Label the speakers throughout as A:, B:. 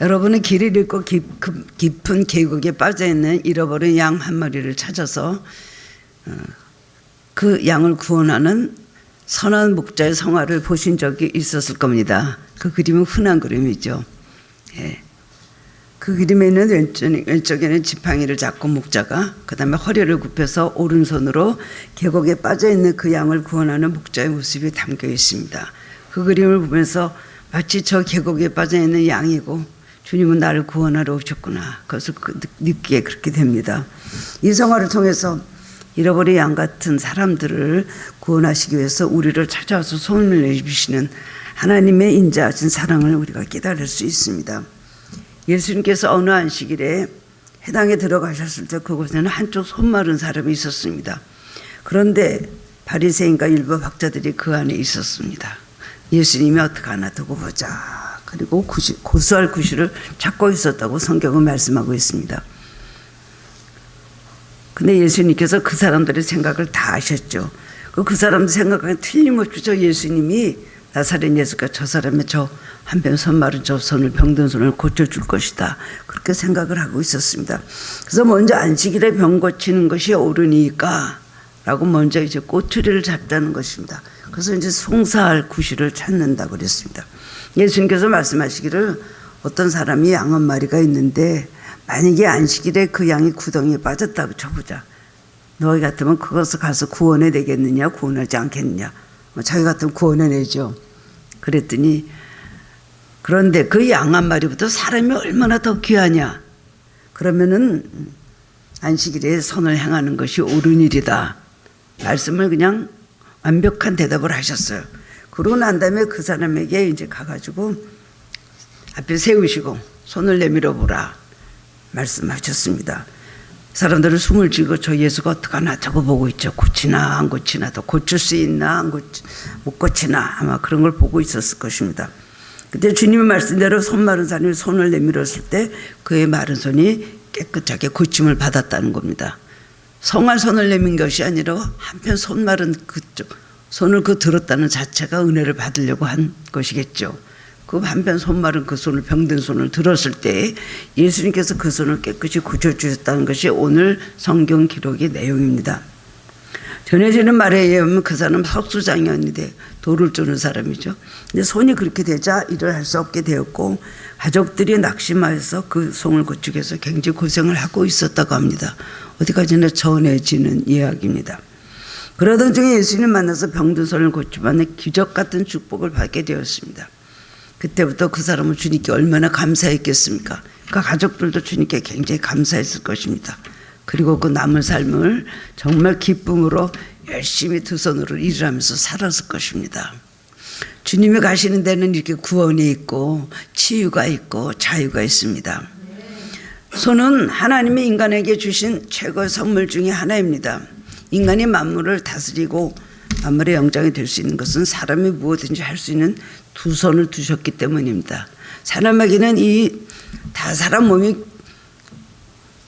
A: 여러분은 길을 잃고 깊은 계곡에 빠져있는 잃어버린 양 한 마리를 찾아서 그 양을 구원하는 선한 목자의 성화를 보신 적이 있었을 겁니다. 그 그림은 흔한 그림이죠. 예. 그 그림에는 왼쪽에는 지팡이를 잡고 목자가, 그 다음에 허리를 굽혀서 오른손으로 계곡에 빠져있는 그 양을 구원하는 목자의 모습이 담겨 있습니다. 그 그림을 보면서 마치 저 계곡에 빠져있는 양이고 주님은 나를 구원하러 오셨구나, 그것을 느끼게 그렇게 됩니다. 이 성화를 통해서 잃어버린 양 같은 사람들을 구원하시기 위해서 우리를 찾아와서 손을 내주시는 하나님의 인자하신 사랑을 우리가 깨달을 수 있습니다. 예수님께서 어느 안식일에 회당에 들어가셨을 때 그곳에는 한쪽 손 마른 사람이 있었습니다. 그런데 바리새인과 율법 학자들이 그 안에 있었습니다. 예수님이 어떻게 하나 두고 보자. 그리고 고수할 구실을 찾고 있었다고 성경은 말씀하고 있습니다. 근데 예수님께서 그 사람들의 생각을 다 아셨죠. 그 사람들 생각은 틀림없이 저 예수님이 나사렛 예수가 저 사람의 저 한편 손 마른 저 손을, 병든 손을 고쳐줄 것이다, 그렇게 생각을 하고 있었습니다. 그래서 먼저 안식일에 병 고치는 것이 옳으니까 라고 먼저 이제 꼬투리를 잡자는 것입니다. 그래서 이제 송사할 구실을 찾는다고 그랬습니다. 예수님께서 말씀하시기를 어떤 사람이 양 한 마리가 있는데 만약에 안식일에 그 양이 구덩이에 빠졌다고 쳐보자. 너희 같으면 그것을 가서 구원해 내겠느냐, 구원하지 않겠느냐. 자기 같으면 구원해 내죠. 그랬더니 그런데 그 양 한 마리부터 사람이 얼마나 더 귀하냐. 그러면은 안식일에 선을 행하는 것이 옳은 일이다. 말씀을 그냥 완벽한 대답을 하셨어요. 그러고 난 다음에 그 사람에게 이제 가가지고 앞에 세우시고 손을 내밀어 보라 말씀하셨습니다. 사람들은 숨을 쥐고 저 예수가 어떡하나 저거 보고 있죠. 고치나 안 고치나, 더 고칠 수 있나 못 고치나, 아마 그런 걸 보고 있었을 것입니다. 그때 주님의 말씀대로 손 마른 사람이 손을 내밀었을 때 그의 마른 손이 깨끗하게 고침을 받았다는 겁니다. 성할 손을 내민 것이 아니라 한편 손 마른 그쪽 손을 들었다는 자체가 은혜를 받으려고 한 것이겠죠. 그 한편 손 마른 그 손을, 병든 손을 들었을 때 예수님께서 그 손을 깨끗이 고쳐주셨다는 것이 오늘 성경 기록의 내용입니다. 전해지는 말에 의하면 그 사람은 석수장이었는데 돌을 쪼는 사람이죠. 근데 손이 그렇게 되자 일을 할 수 없게 되었고 가족들이 낙심하여서 그 손을 고치기 위해서 굉장히 고생을 하고 있었다고 합니다. 어디까지나 전해지는 이야기입니다. 그러던 중에 예수님 만나서 병든 손을 고치면 기적 같은 축복을 받게 되었습니다. 그때부터 그 사람은 주님께 얼마나 감사했겠습니까? 그 가족들도 주님께 굉장히 감사했을 것입니다. 그리고 그 남은 삶을 정말 기쁨으로 열심히 두 손으로 일을 하면서 살았을 것입니다. 주님이 가시는 데는 이렇게 구원이 있고 치유가 있고 자유가 있습니다. 손은 하나님이 인간에게 주신 최고의 선물 중에 하나입니다. 인간이 만물을 다스리고 만물의 영장이 될 수 있는 것은 사람이 무엇든지 할 수 있는 두 손을 두셨기 때문입니다. 사람에게는 다 사람 몸이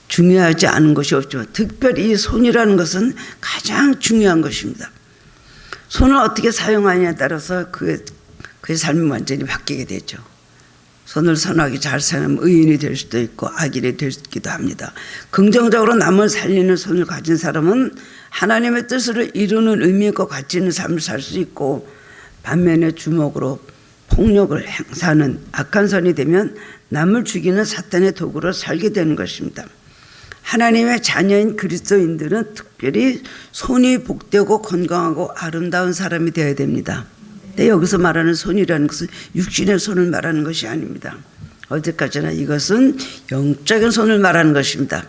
A: 중요하지 않은 것이 없지만 특별히 이 손이라는 것은 가장 중요한 것입니다. 손을 어떻게 사용하냐에 따라서 그의 삶이 완전히 바뀌게 되죠. 손을 선하게 잘 사용하면 의인이 될 수도 있고 악인이 되기도 합니다. 긍정적으로 남을 살리는 손을 가진 사람은 하나님의 뜻을 이루는 의미과 가치 있는 삶을 살 수 있고, 반면에 주먹으로 폭력을 행사하는 악한 손이 되면 남을 죽이는 사탄의 도구로 살게 되는 것입니다. 하나님의 자녀인 그리스도인들은 특별히 손이 복되고 건강하고 아름다운 사람이 되어야 됩니다. 근데 여기서 말하는 손이라는 것은 육신의 손을 말하는 것이 아닙니다. 어디까지나 이것은 영적인 손을 말하는 것입니다.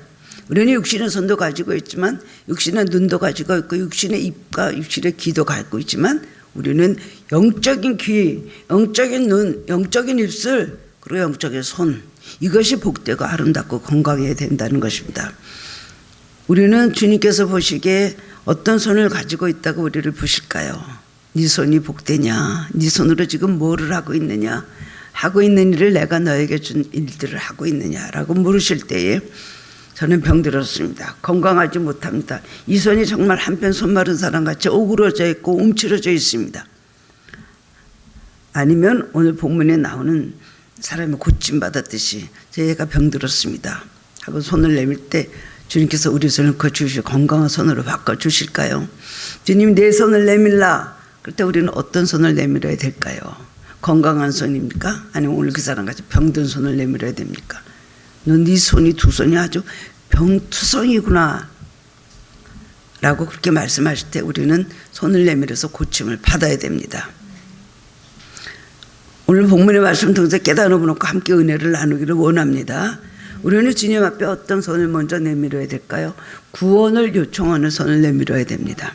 A: 우리는 육신의 손도 가지고 있지만, 육신의 눈도 가지고 있고, 육신의 입과 육신의 귀도 가지고 있지만, 우리는 영적인 귀, 영적인 눈, 영적인 입술, 그리고 영적인 손, 이것이 복되고 아름답고 건강해야 된다는 것입니다. 우리는 주님께서 보시기에 어떤 손을 가지고 있다고 우리를 보실까요? 네 손이 복되냐? 네 손으로 지금 뭐를 하고 있느냐? 하고 있는 일을 내가 너에게 준 일들을 하고 있느냐라고 물으실 때에 저는 병들었습니다. 건강하지 못합니다. 이 손이 정말 한편 손 마른 사람같이 오그러져 있고 움츠러져 있습니다. 아니면 오늘 본문에 나오는 사람이 고침받았듯이 제가 병들었습니다 하고 손을 내밀 때 주님께서 우리 손을 거주시고 건강한 손으로 바꿔주실까요? 주님 내 손을 내밀라. 그럴 때 우리는 어떤 손을 내밀어야 될까요? 건강한 손입니까? 아니면 오늘 그 사람같이 병든 손을 내밀어야 됩니까? 너 네 손이 두 손이 아주 병투성이구나 라고 그렇게 말씀하실 때 우리는 손을 내밀어서 고침을 받아야 됩니다. 오늘 본문의 말씀 통해서 깨달아 놓고 함께 은혜를 나누기를 원합니다. 우리는 주님 앞에 어떤 손을 먼저 내밀어야 될까요? 구원을 요청하는 손을 내밀어야 됩니다.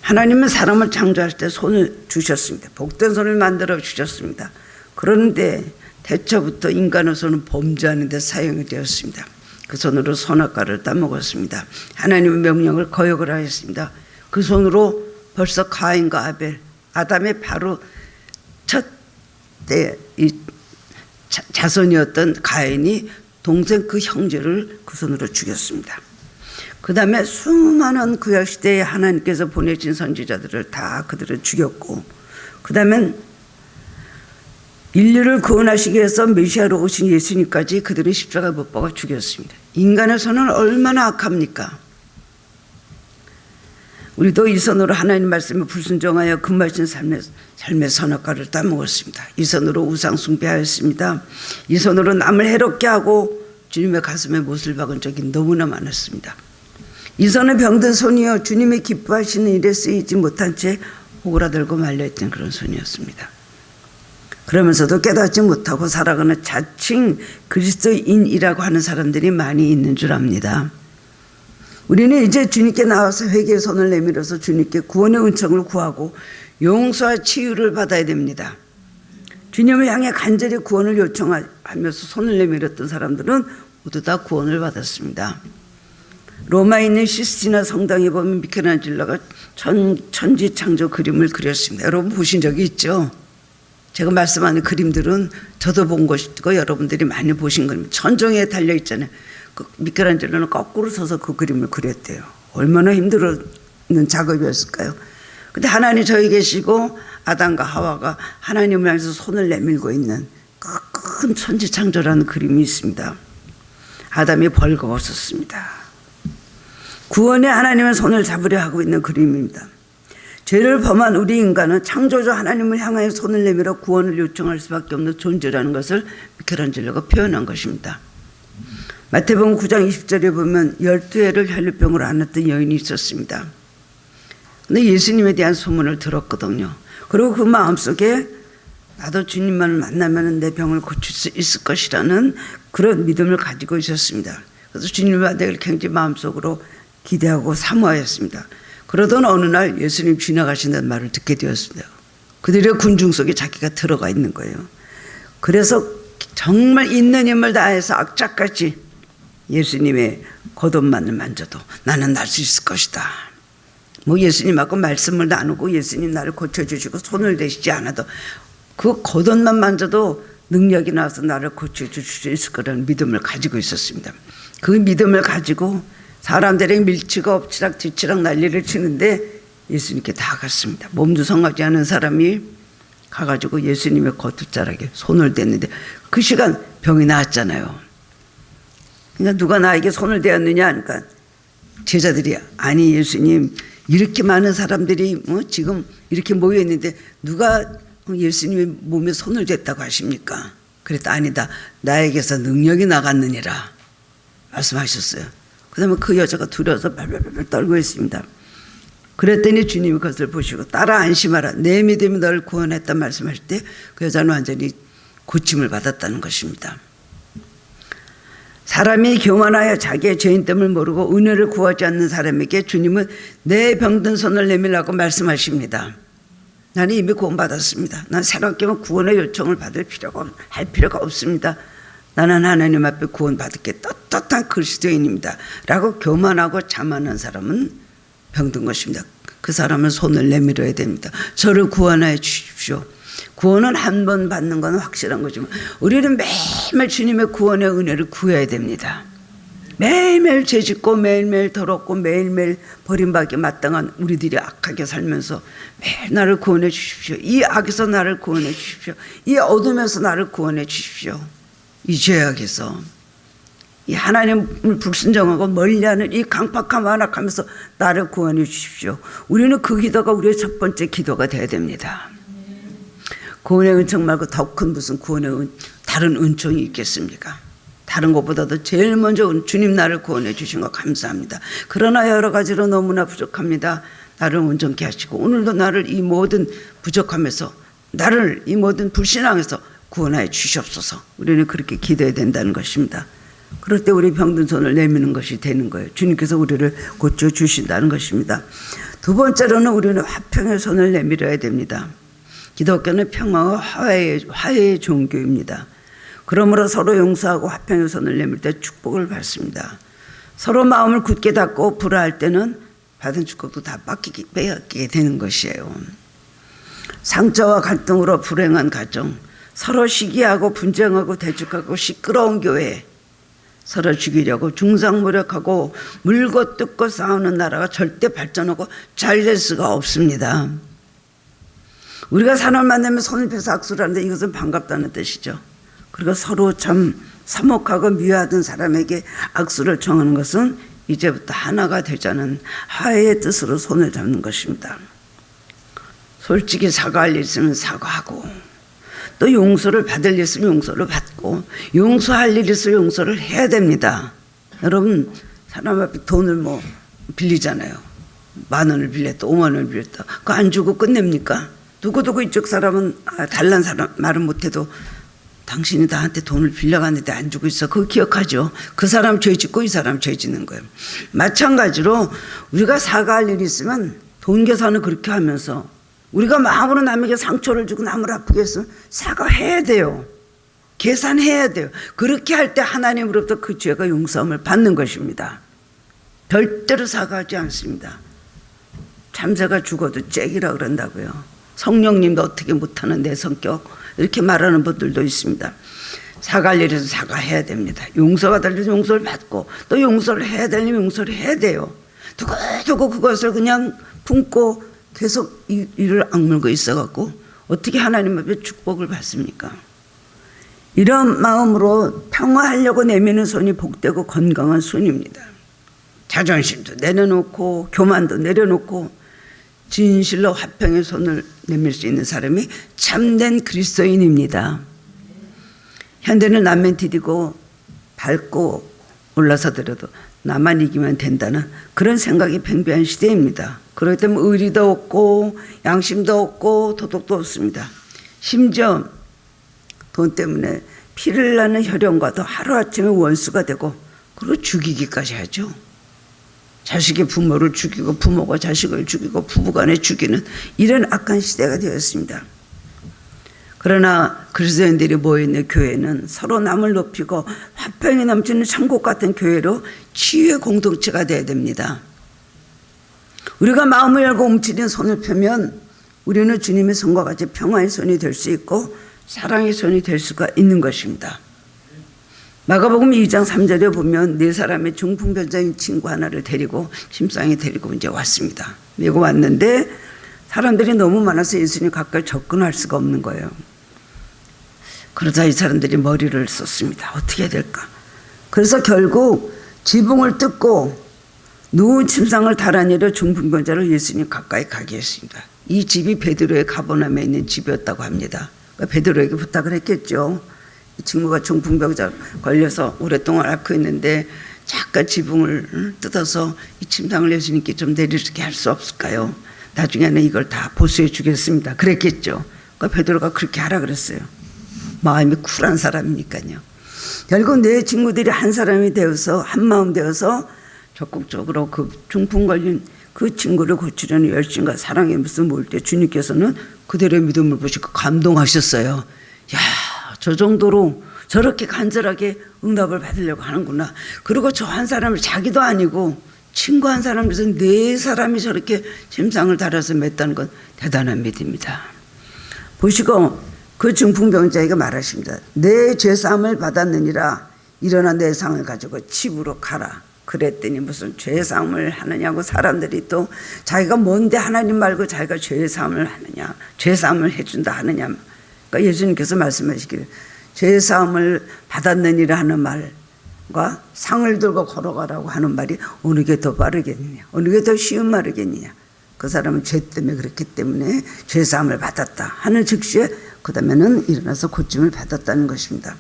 A: 하나님은 사람을 창조할 때 손을 주셨습니다. 복된 손을 만들어 주셨습니다. 그런데 태초부터 인간의 손은 범죄하는 데 사용이 되었습니다. 그 손으로 선악과를 따먹었습니다. 하나님의 명령을 거역을 하였습니다. 그 손으로 벌써 가인과 아벨, 아담의 바로 첫 때 이 자손이었던 가인이 동생 그 형제를 그 손으로 죽였습니다. 그 다음에 수많은 구약시대에 하나님께서 보내신 선지자들을 다 그들을 죽였고, 그 다음엔 인류를 구원하시기 위해서 메시아로 오신 예수님까지 그들을 십자가에 못 박아 죽였습니다. 인간의 손은 얼마나 악합니까? 우리도 이 손으로 하나님 말씀에 불순종하여 금하신 삶의 선악과를 따먹었습니다. 이 손으로 우상 숭배하였습니다. 이 손으로 남을 해롭게 하고 주님의 가슴에 못을 박은 적이 너무나 많았습니다. 이 손은 병든 손이요 주님이 기뻐하시는 일에 쓰이지 못한 채 오그라들고 말려있던 그런 손이었습니다. 그러면서도 깨닫지 못하고 살아가는 자칭 그리스도인이라고 하는 사람들이 많이 있는 줄 압니다. 우리는 이제 주님께 나와서 회개의 손을 내밀어서 주님께 구원의 은총을 구하고 용서와 치유를 받아야 됩니다. 주님을 향해 간절히 구원을 요청하면서 손을 내밀었던 사람들은 모두 다 구원을 받았습니다. 로마에 있는 시스티나 성당에 보면 미켈란젤로가 천지창조 그림을 그렸습니다. 여러분 보신 적이 있죠? 제가 말씀하는 그림들은 저도 본 것이고 여러분들이 많이 보신 겁니다. 천정에 달려있잖아요. 그 미켈란젤로는 거꾸로 서서 그 그림을 그렸대요. 얼마나 힘들었는 작업이었을까요? 근데 하나님 저기 계시고 아담과 하와가 하나님을 향해서 손을 내밀고 있는 큰 천지창조라는 그림이 있습니다. 아담이 벌거벗었습니다. 구원의 하나님의 손을 잡으려 하고 있는 그림입니다. 죄를 범한 우리 인간은 창조주 하나님을 향하여 손을 내밀어 구원을 요청할 수밖에 없는 존재라는 것을 미켈란젤로가 표현한 것입니다. 마태복음 9장 20절에 보면 12해를 혈류병으로 앓았던 여인이 있었습니다. 근데 예수님에 대한 소문을 들었거든요. 그리고 그 마음속에 나도 주님만을 만나면 내 병을 고칠 수 있을 것이라는 그런 믿음을 가지고 있었습니다. 그래서 주님을 내가 굉장히 마음속으로 기대하고 사모하였습니다. 그러던 어느 날 예수님 지나가신다는 말을 듣게 되었습니다. 그들의 군중 속에 자기가 들어가 있는 거예요. 그래서 정말 있는 힘을 다해서 악착같이 예수님의 겉옷만을 만져도 나는 날 수 있을 것이다. 뭐 예수님하고 말씀을 나누고 예수님 나를 고쳐주시고 손을 대시지 않아도 그 겉옷만 만져도 능력이 나와서 나를 고쳐줄 수 있을 거라는 믿음을 가지고 있었습니다. 그 믿음을 가지고 사람들의 밀치고 엎치락 뒤치락 난리를 치는데 예수님께 다 갔습니다. 몸도 성하지 않은 사람이 가가지고 예수님의 겉옷자락에 손을 댔는데 그 시간 병이 나았잖아요. 그러니까 누가 나에게 손을 대었느냐 하니까 제자들이 아니 예수님 이렇게 많은 사람들이 지금 이렇게 모여있는데 누가 예수님의 몸에 손을 댔다고 하십니까? 그랬더니 아니다. 나에게서 능력이 나갔느니라 말씀하셨어요. 그 다음에 그 여자가 두려워서 발발발 떨고 있습니다. 그랬더니 주님이 그것을 보시고 따라 안심하라. 내 믿음이 너를 구원했다 말씀하실 때 그 여자는 완전히 고침을 받았다는 것입니다. 사람이 교만하여 자기의 죄인됨을 모르고 은혜를 구하지 않는 사람에게 주님은 내 병든 손을 내밀라고 말씀하십니다. 나는 이미 구원받았습니다. 난 새롭게 구원의 요청을 할 필요가 없습니다. 나는 하나님 앞에 구원받을 게 떳떳한 그리스도인입니다. 라고 교만하고 자만한 사람은 병든 것입니다. 그 사람은 손을 내밀어야 됩니다. 저를 구원하여 주십시오. 구원은 한 번 받는 건 확실한 거지만 우리는 매일매일 주님의 구원의 은혜를 구해야 됩니다. 매일매일 죄짓고 매일매일 더럽고 매일매일 버림받기 마땅한 우리들이 악하게 살면서 매일 나를 구원해 주십시오. 이 악에서 나를 구원해 주십시오. 이 어둠에서 나를 구원해 주십시오. 이 죄악에서, 이 하나님을 불순종하고 멀리하는 이 강팍함 완악하면서 나를 구원해 주십시오. 우리는 그 기도가 우리의 첫 번째 기도가 돼야 됩니다. 구원의 은총 말고 더 큰 무슨 구원의 다른 은총이 있겠습니까? 다른 것보다도 제일 먼저 주님 나를 구원해 주신 거 감사합니다. 그러나 여러 가지로 너무나 부족합니다. 나를 온전케 하시고 오늘도 나를 이 모든 부족함에서, 나를 이 모든 불신앙에서 구원하여 주시옵소서. 우리는 그렇게 기도해야 된다는 것입니다. 그럴 때 우리 병든 손을 내미는 것이 되는 거예요. 주님께서 우리를 고쳐주신다는 것입니다. 두 번째로는 우리는 화평의 손을 내밀어야 됩니다. 기독교는 평화와 화해의 종교입니다. 그러므로 서로 용서하고 화평의 손을 내밀 때 축복을 받습니다. 서로 마음을 굳게 닫고 불화할 때는 받은 축복도 다 빼앗기게 되는 것이에요. 상처와 갈등으로 불행한 가정, 서로 시기하고 분쟁하고 대적하고 시끄러운 교회, 서로 죽이려고 중상모략하고 물고 뜯고 싸우는 나라가 절대 발전하고 잘 될 수가 없습니다. 우리가 사람을 만나면 손을 펴서 악수를 하는데 이것은 반갑다는 뜻이죠. 그리고 서로 참 사목하고 미워하던 사람에게 악수를 청하는 것은 이제부터 하나가 되자는 화해의 뜻으로 손을 잡는 것입니다. 솔직히 사과할 일 있으면 사과하고, 또 용서를 받을 일 있으면 용서를 받고, 용서할 일 있으면 용서를 해야 됩니다. 여러분, 사람 앞에 돈을 빌리잖아요. 10,000원을 빌렸다, 50,000원을 빌렸다. 그거 안 주고 끝냅니까? 누구누구 이쪽 사람은 달란 사람 말은 못해도 당신이 나한테 돈을 빌려갔는데 안 주고 있어. 그거 기억하죠? 그 사람 죄 짓고 이 사람 죄 짓는 거예요. 마찬가지로 우리가 사과할 일이 있으면 돈 계산을 그렇게 하면서, 우리가 마음으로 남에게 상처를 주고 남을 아프게 했으면 사과해야 돼요. 계산해야 돼요. 그렇게 할 때 하나님으로부터 그 죄가 용서함을 받는 것입니다. 절대로 사과하지 않습니다. 참새가 죽어도 잭이라 그런다고요. 성령님도 어떻게 못하는 내 성격, 이렇게 말하는 분들도 있습니다. 사과할 일에서 사과해야 됩니다. 용서가 될 일에서 용서를 받고, 또 용서를 해야 될 일은 용서를 해야 돼요. 두고 그것을 그냥 품고 계속 이를 악물고 있어갖고 어떻게 하나님 앞에 축복을 받습니까? 이런 마음으로 평화하려고 내미는 손이 복되고 건강한 손입니다. 자존심도 내려놓고 교만도 내려놓고 진실로 화평의 손을 내밀 수 있는 사람이 참된 그리스도인입니다. 현대는 남면 디디고 밟고 올라서더라도 나만 이기면 된다는 그런 생각이 팽배한 시대입니다. 그렇기 때문에 의리도 없고 양심도 없고 도덕도 없습니다. 심지어 돈 때문에 피를 나는 혈연과도 하루아침에 원수가 되고, 그리고 죽이기까지 하죠. 자식이 부모를 죽이고 부모가 자식을 죽이고 부부간에 죽이는 이런 악한 시대가 되었습니다. 그러나 그리스도인들이 모여있는 교회는 서로 남을 높이고 화평이 넘치는 천국 같은 교회로 치유의 공동체가 되어야 됩니다. 우리가 마음을 열고 움츠린 손을 펴면 우리는 주님의 손과 같이 평화의 손이 될 수 있고 사랑의 손이 될 수가 있는 것입니다. 마가복음 2장 3절에 보면 4사람의 중풍병자인 친구 하나를 데리고 심상에 데리고 이제 왔습니다. 메고 왔는데 사람들이 너무 많아서 예수님 가까이 접근할 수가 없는 거예요. 그러자 이 사람들이 머리를 썼습니다. 어떻게 해야 될까? 그래서 결국 지붕을 뜯고 누운 침상을 달아내려 중풍병자를 예수님 가까이 가게 했습니다. 이 집이 베드로의 가버나움에 있는 집이었다고 합니다. 그러니까 베드로에게 부탁을 했겠죠. 이 친구가 중풍병자 걸려서 오랫동안 앓고 있는데 잠깐 지붕을 뜯어서 이 침상을 예수님께 좀 내리게 할 수 없을까요? 나중에는 이걸 다 보수해 주겠습니다. 그랬겠죠. 그러니까 베드로가 그렇게 하라 그랬어요. 마음이 쿨한 사람이니까요. 결국 내 친구들이 한 사람이 되어서 한 마음 되어서 적극적으로 그 중풍 걸린 그 친구를 고치려는 열심과 사랑의 모습을 모을 때 주님께서는 그들의 믿음을 보시고 감동하셨어요. 야, 저 정도로 저렇게 간절하게 응답을 받으려고 하는구나. 그리고 저 한 사람을 자기도 아니고 친구 한 사람에서 4사람이 저렇게 침상을 달아서 맸다는 건 대단한 믿음입니다. 보시고 그 중풍병자에게 말하십니다. 내 죄사함을 받았느니라 일어나 내 상을 가지고 집으로 가라. 그랬더니 무슨 죄사함을 하느냐고 사람들이 또 자기가 뭔데 하나님 말고 자기가 죄사함을 하느냐, 죄사함을 해준다 하느냐. 그러니까 예수님께서 말씀하시기를 죄사함을 받았느니라 하는 말과 상을 들고 걸어가라고 하는 말이 어느 게 더 빠르겠느냐, 어느 게 더 쉬운 말이겠느냐. 그 사람은 죄 때문에 그랬기 때문에 죄사함을 받았다 하는 즉시에 그 다음에는 일어나서 고침을 받았다는 것입니다.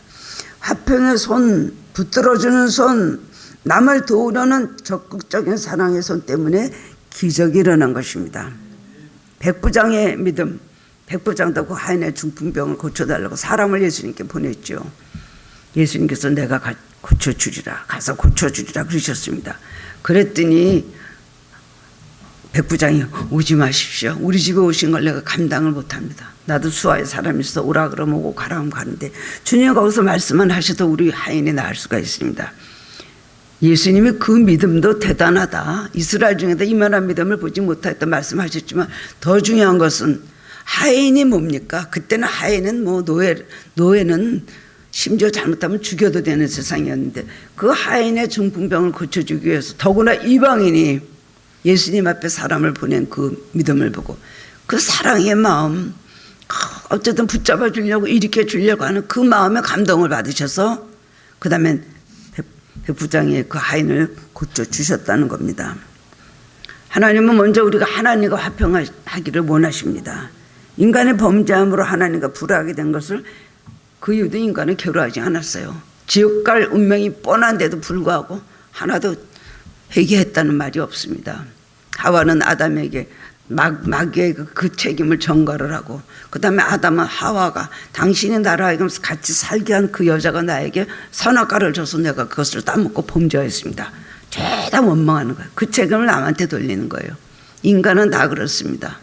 A: 화평의 손, 붙들어주는 손, 남을 도우려는 적극적인 사랑의 손 때문에 기적이 일어난 것입니다. 백부장의 믿음, 백부장도 그 하인의 중풍병을 고쳐달라고 사람을 예수님께 보냈죠. 예수님께서 내가 고쳐주리라, 가서 고쳐주리라 그러셨습니다. 그랬더니 백부장이 오지 마십시오. 우리 집에 오신 걸 내가 감당을 못합니다. 나도 수하에 사람이 있어 오라 그러면 오고 가라 하면 가는데 주님 거기서 말씀만 하셔도 우리 하인이 나을 수가 있습니다. 예수님이 그 믿음도 대단하다. 이스라엘 중에도 이만한 믿음을 보지 못했다 말씀하셨지만 더 중요한 것은 하인이 뭡니까? 그때는 하인은 뭐 노예는 심지어 잘못하면 죽여도 되는 세상이었는데 그 하인의 중풍병을 고쳐주기 위해서 더구나 이방인이 예수님 앞에 사람을 보낸 그 믿음을 보고 그 사랑의 마음, 어쨌든 붙잡아 주려고 일으켜 주려고 하는 그 마음에 감동을 받으셔서 그 다음에 백부장이 그 하인을 고쳐주셨다는 겁니다. 하나님은 먼저 우리가 하나님과 화평하기를 원하십니다. 인간의 범죄함으로 하나님과 불화하게 된 것을 그 이유도 인간은 괴로워하지 않았어요. 지옥 갈 운명이 뻔한데도 불구하고 하나도 회개했다는 말이 없습니다. 하와는 아담에게 마귀의 그 책임을 전가를 하고 그 다음에 아담은 하와가 당신이 나로 하여금 같이 살게 한 그 여자가 나에게 선악과를 줘서 내가 그것을 따먹고 범죄했습니다. 죄다 원망하는 거예요. 그 책임을 남한테 돌리는 거예요. 인간은 다 그렇습니다.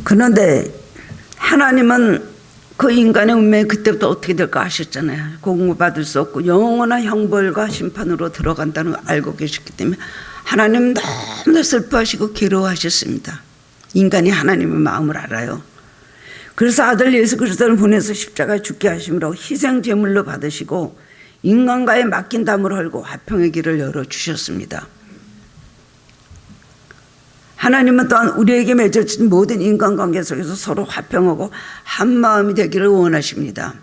A: 그런데 하나님은 그 인간의 운명이 그때부터 어떻게 될까 아셨잖아요. 공부받을 수 없고 영원한 형벌과 심판으로 들어간다는 걸 알고 계셨기 때문에 하나님은 너무나 슬퍼하시고 괴로워하셨습니다. 인간이 하나님의 마음을 알아요. 그래서 아들 예수 그리스도를 보내서 십자가에 죽게 하심으로 희생 제물로 받으시고 인간과의 맡긴 담을 헐고 화평의 길을 열어주셨습니다. 하나님은 또한 우리에게 맺어진 모든 인간관계 속에서 서로 화평하고 한마음이 되기를 원하십니다.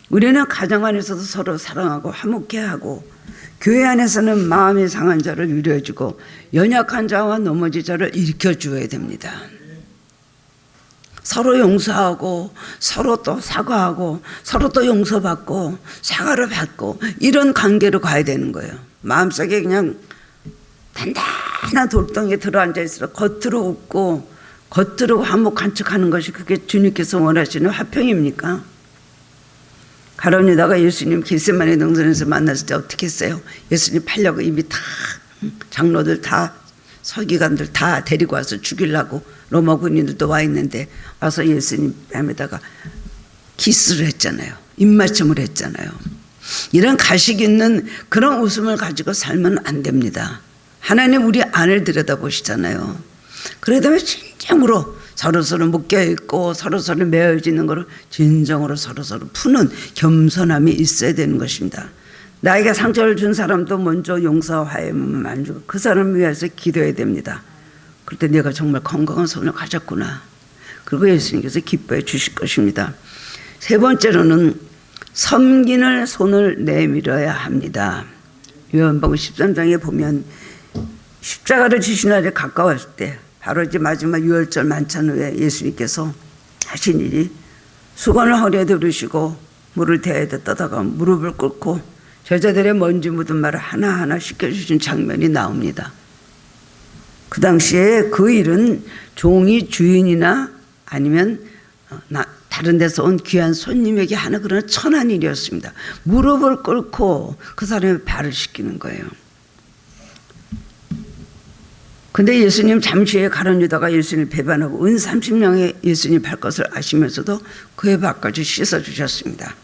A: 우리는 가정 안에서도 서로 사랑하고 화목해야 하고 교회 안에서는 마음이 상한 자를 위로해주고 연약한 자와 넘어진 자를 일으켜주어야 됩니다. 서로 용서하고 서로 또 사과하고 서로 또 용서받고 사과를 받고 이런 관계로 가야 되는 거예요. 마음속에 그냥 단단한 돌덩이에 들어앉아 있어 겉으로 웃고 겉으로 화목한 척하는 것이 그게 주님께서 원하시는 화평입니까? 가룟 유다가 예수님 겟세마네 동산에서 만났을 때 어떻게 했어요? 예수님 팔려고 이미 다 장로들 다 서기관들 다 데리고 와서 죽이려고 로마 군인들도 와 있는데 와서 예수님 뺨에다가 키스를 했잖아요. 입맞춤을 했잖아요. 이런 가식 있는 그런 웃음을 가지고 살면 안 됩니다. 하나님 우리 안을 들여다보시잖아요. 그러다 진정으로 서로서로 묶여있고 서로서로 매어지는 것을 진정으로 서로서로 푸는 겸손함이 있어야 되는 것입니다. 나에게 상처를 준 사람도 먼저 용서와 화해만 안 주고 그 사람을 위해서 기도해야 됩니다. 그럴 때 내가 정말 건강한 손을 가졌구나. 그리고 예수님께서 기뻐해 주실 것입니다. 세 번째로는 섬기는 손을 내밀어야 합니다. 요한복음 13장에 보면 십자가를 지신 날이 가까웠을 때 바로 이제 마지막 유월절 만찬 후에 예수님께서 하신 일이 수건을 허리에 두르시고 물을 대야에 떠다가 무릎을 꿇고 제자들의 먼지 묻은 말을 하나하나 씻겨주신 장면이 나옵니다. 그 당시에 그 일은 종이 주인이나 아니면 다른 데서 온 귀한 손님에게 하는 그런 천한 일이었습니다. 무릎을 꿇고 그 사람의 발을 씻기는 거예요. 근데 예수님 잠시 후에 가룟 유다가 예수님을 배반하고 은 30냥의 예수님 발것을 아시면서도 그의 발까지 씻어주셨습니다.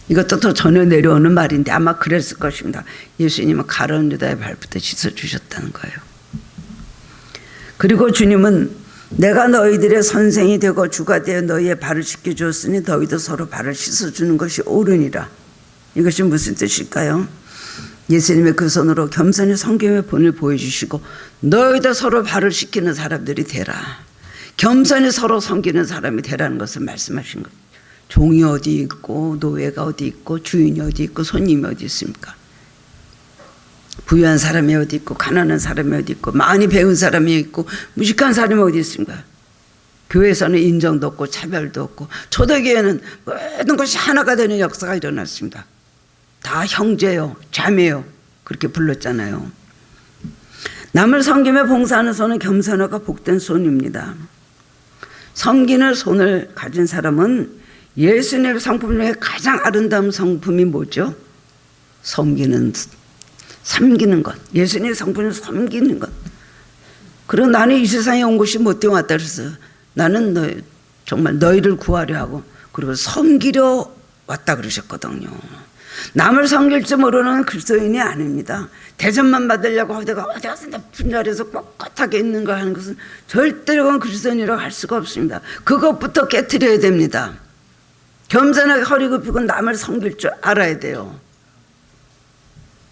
A: 이것도 더 전에 내려오는 말인데 아마 그랬을 것입니다. 예수님은 가룟 유다의 발부터 씻어주셨다는 거예요. 그리고 주님은 내가 너희들의 선생이 되고 주가 되어 너희의 발을 씻겨주었으니 너희도 서로 발을 씻어주는 것이 옳으니라. 이것이 무슨 뜻일까요? 예수님의 그 손으로 겸손히 성경의 본을 보여주시고 너희도 서로 발을 씻기는 사람들이 되라. 겸손히 서로 섬기는 사람이 되라는 것을 말씀하신 거예요. 종이 어디 있고 노예가 어디 있고 주인이 어디 있고 손님이 어디 있습니까? 부유한 사람이 어디 있고 가난한 사람이 어디 있고 많이 배운 사람이 있고 무식한 사람이 어디 있습니까? 교회에서는 인정도 없고 차별도 없고 초대교회는 모든 것이 하나가 되는 역사가 일어났습니다. 다 형제요 자매요 그렇게 불렀잖아요. 남을 섬기며 봉사하는 손은 겸손하고 복된 손입니다. 섬기는 손을 가진 사람은 예수님의 성품 중에 가장 아름다운 성품이 뭐죠? 섬기는 것. 예수님의 성품은 섬기는 것. 그리고 나는 이 세상에 온 것이 못 되어 왔다 그래서 나는 정말 너희를 구하려 하고 그리고 섬기려 왔다 그러셨거든요. 남을 섬길 줄 모르는 그리스도인이 아닙니다. 대접만 받으려고 어디가 어디 가서 높은 자리에서 꼿꼿하게 있는가 하는 것은 절대로 그리스도인이라고 할 수가 없습니다. 그것부터 깨트려야 됩니다. 겸손하게 허리 굽히고 남을 섬길 줄 알아야 돼요.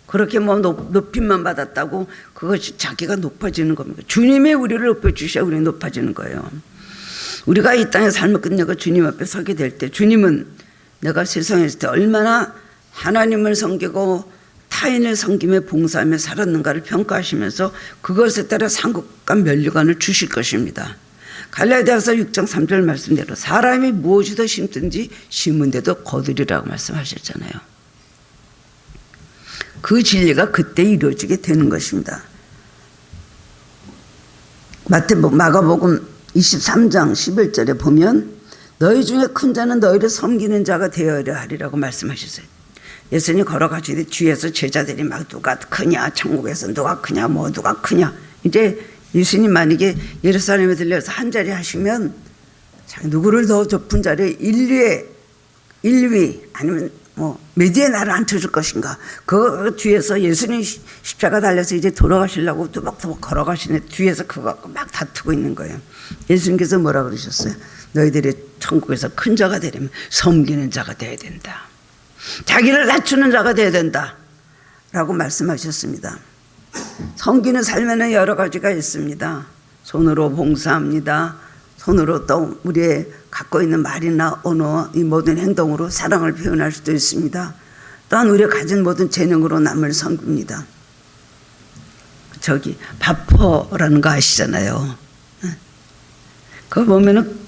A: 그렇게 뭐 높임만 받았다고 그것이 자기가 높아지는 겁니다. 주님이 우리를 높여주셔야 우리 높아지는 거예요. 우리가 이 땅의 삶을 끝내고 주님 앞에 서게 될 때 주님은 내가 세상에 있을 때 얼마나 하나님을 섬기고 타인을 섬기며 봉사하며 살았는가를 평가하시면서 그것에 따라 상급과 면류관을 주실 것입니다. 갈라디아서 6장 3절 말씀대로 사람이 무엇이더 심든지 심은 데도 거두리라고 말씀하셨잖아요. 그 진리가 그때 이루어지게 되는 것입니다. 마가복음 23장 11절에 보면 너희 중에 큰 자는 너희를 섬기는 자가 되어야 하리라고 말씀하셨어요. 예수님이 걸어가시되 뒤에서 제자들이 막 누가 크냐 천국에서 누가 크냐 뭐 누가 크냐 이제 예수님 만약에 예루살렘에 들려서 한 자리 하시면 누구를 더 높은 자리에 1위 아니면 몇 위에 나를 앉혀줄 것인가. 그 뒤에서 예수님 십자가 달려서 이제 돌아가시려고 또박또박 걸어가시네. 뒤에서 그거 갖고 막 다투고 있는 거예요. 예수님께서 뭐라 그러셨어요? 너희들이 천국에서 큰 자가 되려면 섬기는 자가 돼야 된다. 자기를 낮추는 자가 돼야 된다 라고 말씀하셨습니다. 섬기는 삶에는 여러 가지가 있습니다. 손으로 봉사합니다. 손으로 또 우리의 갖고 있는 말이나 언어 이 모든 행동으로 사랑을 표현할 수도 있습니다. 또한 우리가 가진 모든 재능으로 남을 섬깁니다. 밥퍼라는 거 아시잖아요. 그거 보면은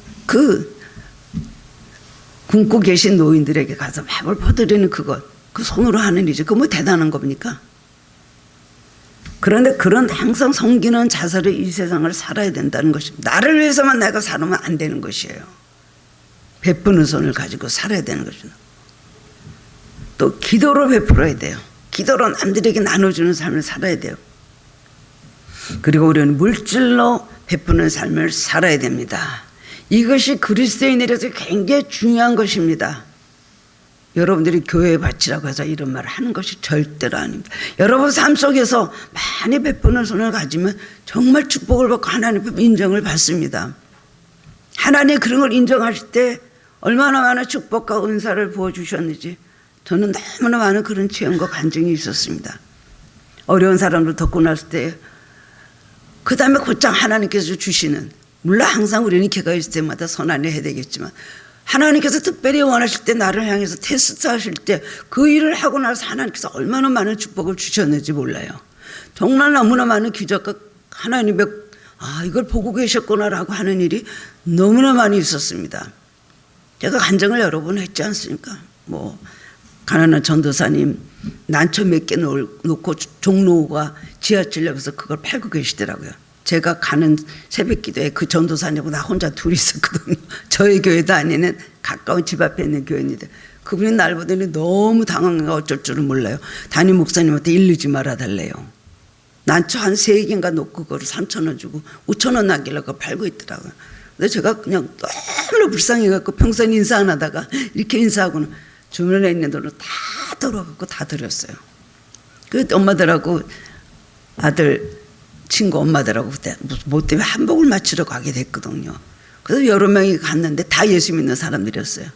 A: 굶고 계신 노인들에게 가서 밥을 퍼드리는 그 손으로 하는 일이죠. 그거 뭐 대단한 겁니까? 그런데 그런 항상 섬기는 자세로 이 세상을 살아야 된다는 것입니다. 나를 위해서만 내가 살면 안 되는 것이에요. 베푸는 손을 가지고 살아야 되는 것입니다. 또 기도로 베풀어야 돼요. 기도로 남들에게 나눠주는 삶을 살아야 돼요. 그리고 우리는 물질로 베푸는 삶을 살아야 됩니다. 이것이 그리스도인이라서 굉장히 중요한 것입니다. 여러분들이 교회에 바치라고 해서 이런 말을 하는 것이 절대로 아닙니다. 여러분 삶 속에서 많이 베푸는 손을 가지면 정말 축복을 받고 하나님 인정을 받습니다. 하나님 그런 걸 인정하실 때 얼마나 많은 축복과 은사를 부어주셨는지 저는 너무나 많은 그런 체험과 간증이 있었습니다. 어려운 사람들 돕고 났을 때 그 다음에 곧장 하나님께서 주시는, 물론 항상 우리는 기회가 있을 때마다 선한을 해야 되겠지만 하나님께서 특별히 원하실 때 나를 향해서 테스트 하실 때 그 일을 하고 나서 하나님께서 얼마나 많은 축복을 주셨는지 몰라요. 정말 너무나 많은 기적과 하나님의 이걸 보고 계셨구나라고 하는 일이 너무나 많이 있었습니다. 제가 간증을 여러 번 했지 않습니까? 가난한 전도사님 난초 몇 개 놓고 종로가 지하철역에서 그걸 팔고 계시더라고요. 제가 가는 새벽 기도에 그 전도사님하고 나 혼자 둘이 있었거든요. 저희 교회도 아니는 가까운 집 앞에 있는 교회인데 그분이 날 보더니 너무 당황해서 어쩔 줄은 몰라요. 담임 목사님한테 일르지 말아달래요. 난초 한 3개인가 놓고 그걸 3,000원 주고 5,000원 남길래 그걸 팔고 있더라고요. 근데 제가 그냥 너무 불쌍해갖고 평소에 인사 안 하다가 이렇게 인사하고는 주변에 있는 돈을 다 돌아갖고 다 드렸어요. 그 엄마들하고 아들 친구 엄마들하고 그때 뭐 때문에 한복을 맞추러 가게 됐거든요. 그래서 여러 명이 갔는데 다 예수 믿는 사람들이었어요.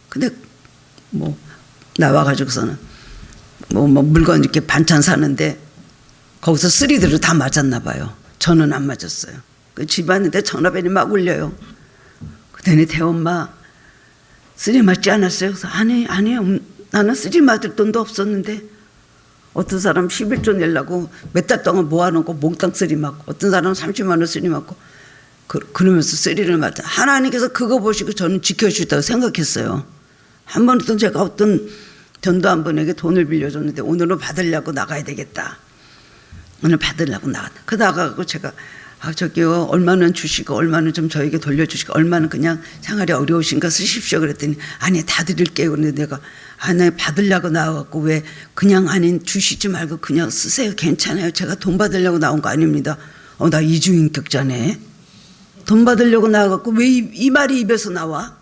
A: 근데 뭐 나와가지고서는 뭐 물건 이렇게 반찬 사는데 거기서 쓰리들을 다 맞았나 봐요. 저는 안 맞았어요. 그 집 왔는데 전화벨이 막 울려요. 그랬더니 대엄마 쓰리 맞지 않았어요? 그래서 아니요. 나는 쓰리 맞을 돈도 없었는데 어떤 사람 11조 내려고 몇 달 동안 모아놓고 몽땅 쓰리 맞고 어떤 사람은 30만 원 쓰리 맞고 그러면서 쓰리를 맞아. 하나님께서 그거 보시고 저는 지켜주셨다고 생각했어요. 한 번도 제가 어떤 전도한분에게 돈을 빌려줬는데 오늘은 받으려고 나가야 되겠다. 오늘 받으려고 나갔다. 그 나가고 제가 저기요 얼마는 주시고 얼마는 좀 저에게 돌려주시고 얼마는 그냥 생활이 어려우신가 쓰십시오 그랬더니 아니 다 드릴게요. 그런데 내가 나 받으려고 나와갖고 왜 그냥 아닌 주시지 말고 그냥 쓰세요. 괜찮아요. 제가 돈 받으려고 나온 거 아닙니다. 나 이중인격자네. 돈 받으려고 나와갖고 왜 이 말이 입에서 나와?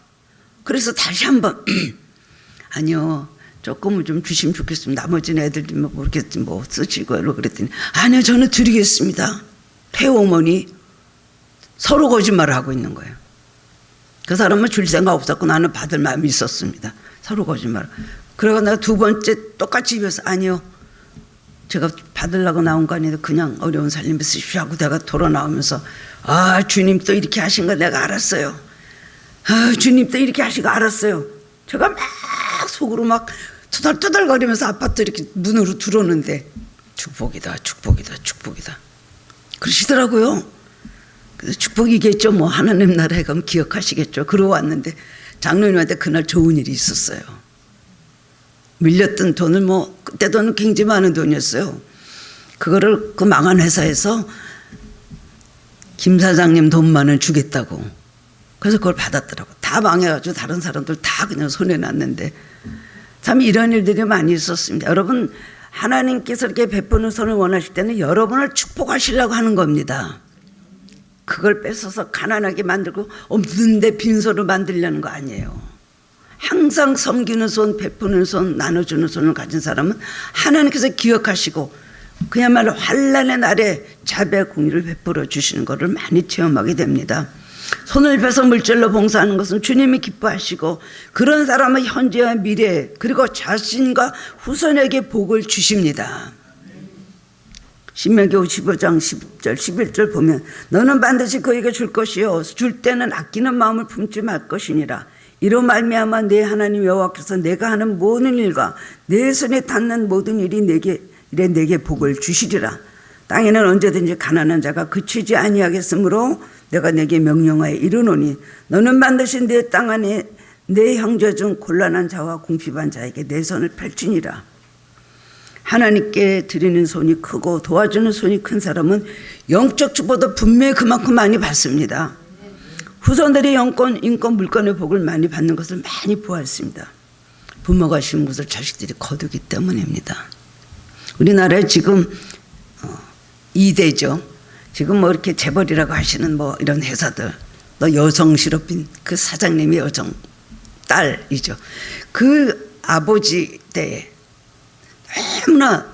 A: 그래서 다시 한번 아니요. 조금은 좀 주시면 좋겠습니다. 나머지는 애들 좀 모르겠지 뭐 쓰시고 그랬더니 아니요. 저는 드리겠습니다. 폐어머니 서로 거짓말을 하고 있는 거예요. 그 사람은 줄 생각 없었고 나는 받을 마음이 있었습니다. 서로 거짓말. 그러고 내가 두 번째 똑같이 입에서 아니요. 제가 받으려고 나온 거 아닌데 그냥 어려운 살림 쓰십시오 하고 내가 돌아 나오면서 주님 또 이렇게 하신 거 내가 알았어요. 주님 또 이렇게 하신 거 알았어요. 제가 막 속으로 막 투덜투덜거리면서 아파트 이렇게 문으로 들어오는데 축복이다 축복이다 축복이다 그러시더라고요. 그래서 축복이겠죠. 뭐 하나님 나라에 가면 기억하시겠죠. 그러고 왔는데 장로님한테 그날 좋은 일이 있었어요. 밀렸던 돈을 뭐 그때 돈은 굉장히 많은 돈이었어요. 그거를 그 망한 회사에서 김 사장님 돈만은 주겠다고. 그래서 그걸 받았더라고. 다 망해가지고 다른 사람들 다 그냥 손에 놨는데 참 이런 일들이 많이 있었습니다. 여러분 하나님께서 이렇게 베푸는 손을 원하실 때는 여러분을 축복하시려고 하는 겁니다. 그걸 뺏어서 가난하게 만들고 없는데 빈손으로 만들려는 거 아니에요. 항상 섬기는 손, 베푸는 손, 나눠주는 손을 가진 사람은 하나님께서 기억하시고 그야말로 환난의 날에 자비와 공의를 베풀어 주시는 것을 많이 체험하게 됩니다. 손을 펴서 물질로 봉사하는 것은 주님이 기뻐하시고 그런 사람은 현재와 미래 그리고 자신과 후손에게 복을 주십니다. 신명기 55장 10절 11절 보면 너는 반드시 그에게 줄 것이요 줄 때는 아끼는 마음을 품지 말 것이니라. 이로 말미암아 내 하나님 여호와께서 내가 하는 모든 일과 내 손에 닿는 모든 일이 내게 복을 주시리라. 땅에는 언제든지 가난한 자가 그치지 아니하겠으므로 내가 내게 명령하여 이르노니 너는 반드시 내 땅 안에 내 형제 중 곤란한 자와 궁핍한 자에게 내 손을 펼치니라. 하나님께 드리는 손이 크고 도와주는 손이 큰 사람은 영적 축복도 분명히 그만큼 많이 받습니다. 후손들이 인권, 물건의 복을 많이 받는 것을 많이 보았습니다. 부모가 심은 것을 자식들이 거두기 때문입니다. 우리나라에 지금 2대죠. 지금 뭐 이렇게 재벌이라고 하시는 뭐 이런 회사들, 또 여성 실업인 그 사장님이 여성 딸이죠. 그 아버지 때에 너무나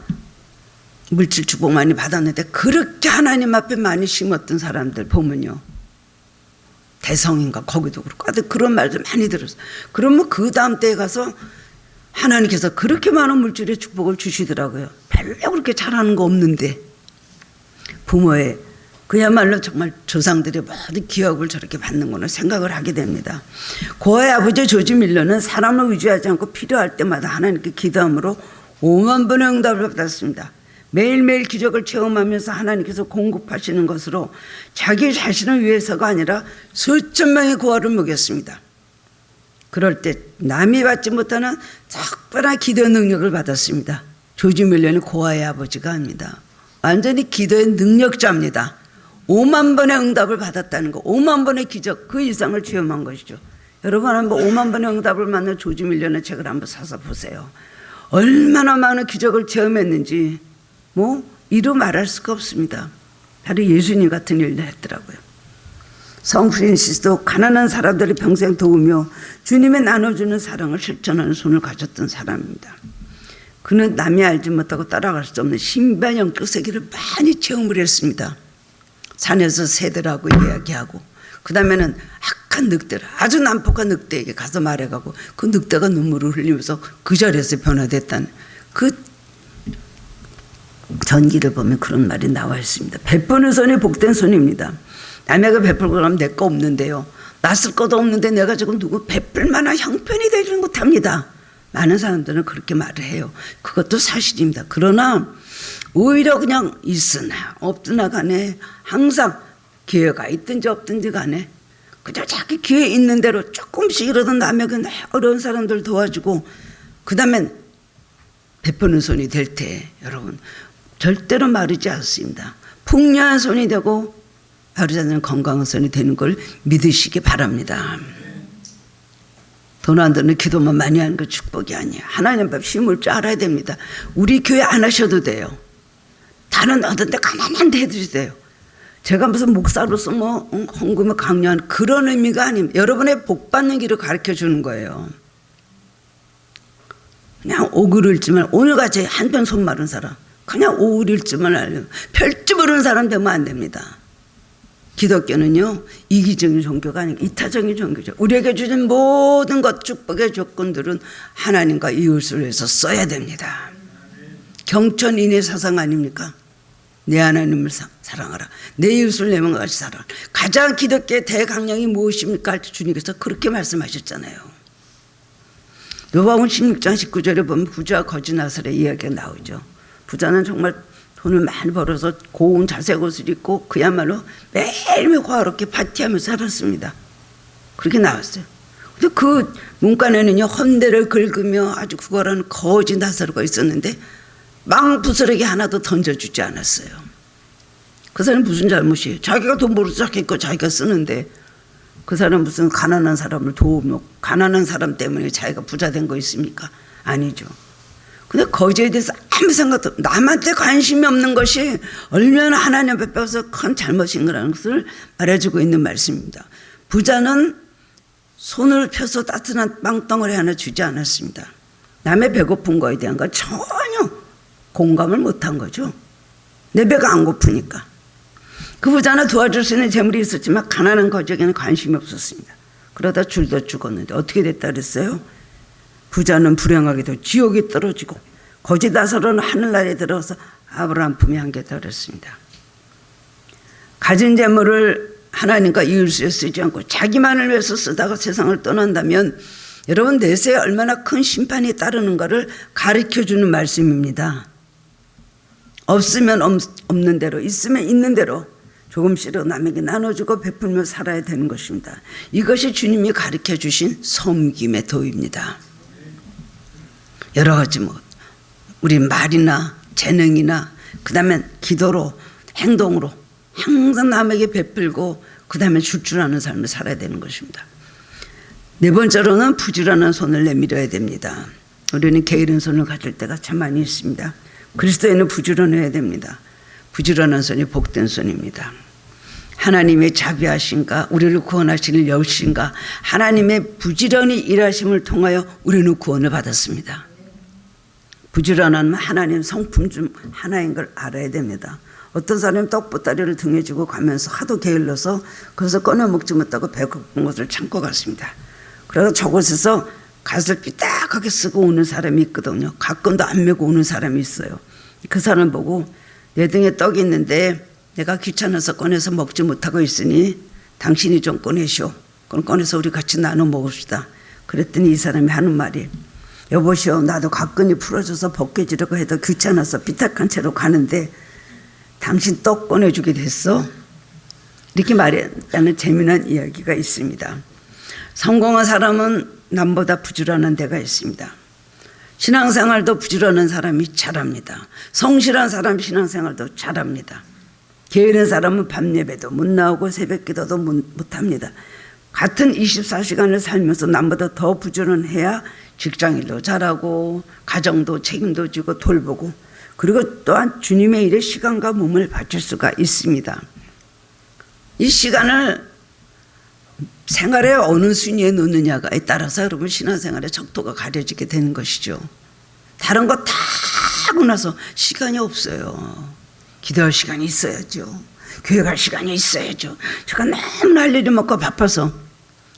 A: 물질 축복 많이 받았는데 그렇게 하나님 앞에 많이 심었던 사람들 보면요. 대성인가 거기도 그렇고 하여튼 그런 말들 많이 들었어요. 그러면 그 다음 때에 가서 하나님께서 그렇게 많은 물질의 축복을 주시더라고요. 별로 그렇게 잘하는 거 없는데 부모의 그야말로 정말 조상들의 모든 기억을 저렇게 받는구나 생각을 하게 됩니다. 고아의 아버지 조지 밀러는 사람을 의지하지 않고 필요할 때마다 하나님께 기도함으로 5만 번의 응답을 받았습니다. 매일매일 기적을 체험하면서 하나님께서 공급하시는 것으로 자기 자신을 위해서가 아니라 수천 명의 고아를 먹였습니다. 그럴 때 남이 받지 못하는 특별한 기도 능력을 받았습니다. 조지 밀러는 고아의 아버지가 아닙니다. 완전히 기도의 능력자입니다. 5만 번의 응답을 받았다는 거, 5만 번의 기적, 그 이상을 체험한 것이죠. 여러분 한번 5만 번의 응답을 받는 조지 밀러의 책을 한번 사서 보세요. 얼마나 많은 기적을 체험했는지 뭐 이루 말할 수가 없습니다. 바로 예수님 같은 일을 했더라고요. 성 프란시스도 가난한 사람들을 평생 도우며 주님의 나눠주는 사랑을 실천하는 손을 가졌던 사람입니다. 그는 남이 알지 못하고 따라갈 수 없는 신비한 영적 세계를 많이 체험을 했습니다. 산에서 새들하고 이야기하고, 그 다음에는 악한 늑대를, 아주 난폭한 늑대에게 가서 말해가고, 그 늑대가 눈물을 흘리면서 그 자리에서 변화됐다는 그 전기를 보면 그런 말이 나와 있습니다. 베푸는 손이 복된 손입니다. 남에게 베풀고 그러면 내 거 없는데요, 낯설 것도 없는데 내가 지금 누구 베풀 만한 형편이 되지 못합니다. 많은 사람들은 그렇게 말을 해요. 그것도 사실입니다. 그러나 오히려 그냥 있으나 없으나 간에 항상 기회가 있든지 없든지 간에 그저 자기 기회 있는 대로 조금씩이라도 남에게 어려운 사람들 도와주고, 그 다음엔 베푸는 손이 될 때 여러분 절대로 마르지 않습니다. 풍요한 손이 되고 마르지 않는 건강한 손이 되는 걸 믿으시기 바랍니다. 돈 안 드는 기도만 많이 하는 거 축복이 아니에요. 하나님 앞에 힘을 줄 알아야 됩니다. 우리 교회 안 하셔도 돼요. 다른 어떤 데 가난한 데 해주세요. 제가 무슨 목사로서 뭐 헌금을 강요하는 그런 의미가 아닙니다. 여러분의 복 받는 길을 가르쳐 주는 거예요. 그냥 오그릴지만, 오늘같이 한편 손 마른 사람 그냥 오그릴지만 알려 별지 모르는 사람 되면 안 됩니다. 기독교는요 이기적인 종교가 아니고 이타적인 종교죠. 우리에게 주신 모든 것, 축복의 조건들은 하나님과 이웃을 위해서 써야 됩니다. 경천인의 사상 아닙니까? 내 하나님을 사랑하라, 내 이웃을 내 몸과 같이 사랑하라. 가장 기독교의 대강령이 무엇입니까? 할 때 주님께서 그렇게 말씀하셨잖아요. 요한복음 16장 19절에 보면 부자와 거지 나사렛의 이야기가 나오죠. 부자는 정말 돈을 많이 벌어서 고운 자색 옷을 입고 그야말로 매일매일 화롭게 파티하면서 살았습니다. 그렇게 나왔어요. 근데 그 문간에는요 헌대를 긁으며 아주 구걸하는 거지 나사로가 있었는데 망부스러기 하나도 던져주지 않았어요. 그 사람은 무슨 잘못이에요? 자기가 돈 벌어서 자기 거 자기가 쓰는데, 그 사람은 무슨 가난한 사람을 도우며 가난한 사람 때문에 자기가 부자 된 거 있습니까? 아니죠. 근데 거지에 대해서 아무 생각도 없고 남한테 관심이 없는 것이 얼마나 하나님 앞에 서 큰 잘못인 거라는 것을 말해주고 있는 말씀입니다. 부자는 손을 펴서 따뜻한 빵덩어리 하나 주지 않았습니다. 남의 배고픈 거에 대한 건 전혀 공감을 못한 거죠. 내 배가 안 고프니까. 그 부자는 도와줄 수 있는 재물이 있었지만 가난한 거지에게는 관심이 없었습니다. 그러다 줄도 죽었는데 어떻게 됐다 그랬어요? 부자는 불행하게도 지옥에 떨어지고 거지 나사로는 하늘나라에 들어서 아브라함 품에 안겼다 그랬습니다. 가진 재물을 하나님과 이웃을 쓰지 않고 자기만을 위해서 쓰다가 세상을 떠난다면 여러분 내세에 얼마나 큰 심판이 따르는가를 가르쳐주는 말씀입니다. 없으면 없는 대로, 있으면 있는 대로 조금씩이라도 남에게 나눠주고 베풀며 살아야 되는 것입니다. 이것이 주님이 가르쳐주신 섬김의 도입니다. 여러 가지 우리 말이나 재능이나 그 다음에 기도로 행동으로 항상 남에게 베풀고 그 다음에 줄줄하는 삶을 살아야 되는 것입니다. 네 번째로는 부지런한 손을 내밀어야 됩니다. 우리는 게으른 손을 가질 때가 참 많이 있습니다. 그리스도인은 부지런해야 됩니다. 부지런한 손이 복된 손입니다. 하나님의 자비하신가, 우리를 구원하시는 여신가, 하나님의 부지런히 일하심을 통하여 우리는 구원을 받았습니다. 부지런한 하나님 성품 중 하나인 걸 알아야 됩니다. 어떤 사람이 떡보따리를 등에 지고 가면서 하도 게을러서 그래서 꺼내 먹지 못하고 배고픈 것을 참고 갔습니다. 그래서 저곳에서 갓을 삐딱하게 쓰고 오는 사람이 있거든요. 가끔도 안 메고 오는 사람이 있어요. 그 사람 보고 내 등에 떡이 있는데 내가 귀찮아서 꺼내서 먹지 못하고 있으니 당신이 좀 꺼내시오. 그럼 꺼내서 우리 같이 나눠 먹읍시다. 그랬더니 이 사람이 하는 말이, 여보시오, 나도 가끔이 풀어줘서 벗겨지려고 해도 귀찮아서 삐딱한 채로 가는데 당신 떡 꺼내주게 됐어? 이렇게 말했다는 재미난 이야기가 있습니다. 성공한 사람은 남보다 부지런한 데가 있습니다. 신앙생활도 부지런한 사람이 잘합니다. 성실한 사람이 신앙생활도 잘합니다. 게으른 사람은 밤 예배도 못 나오고 새벽 기도도 못합니다. 같은 24시간을 살면서 남보다 더 부지런해야 직장일도 잘하고 가정도 책임도 지고 돌보고, 그리고 또한 주님의 일에 시간과 몸을 바칠 수가 있습니다. 이 시간을 생활의 어느 순위에 놓느냐에 따라서 여러분 신앙생활의 척도가 가려지게 되는 것이죠. 다른 거 다 하고 나서 시간이 없어요. 기도할 시간이 있어야죠. 교회 갈 시간이 있어야죠. 제가 너무 할 일이 많고 바빠서.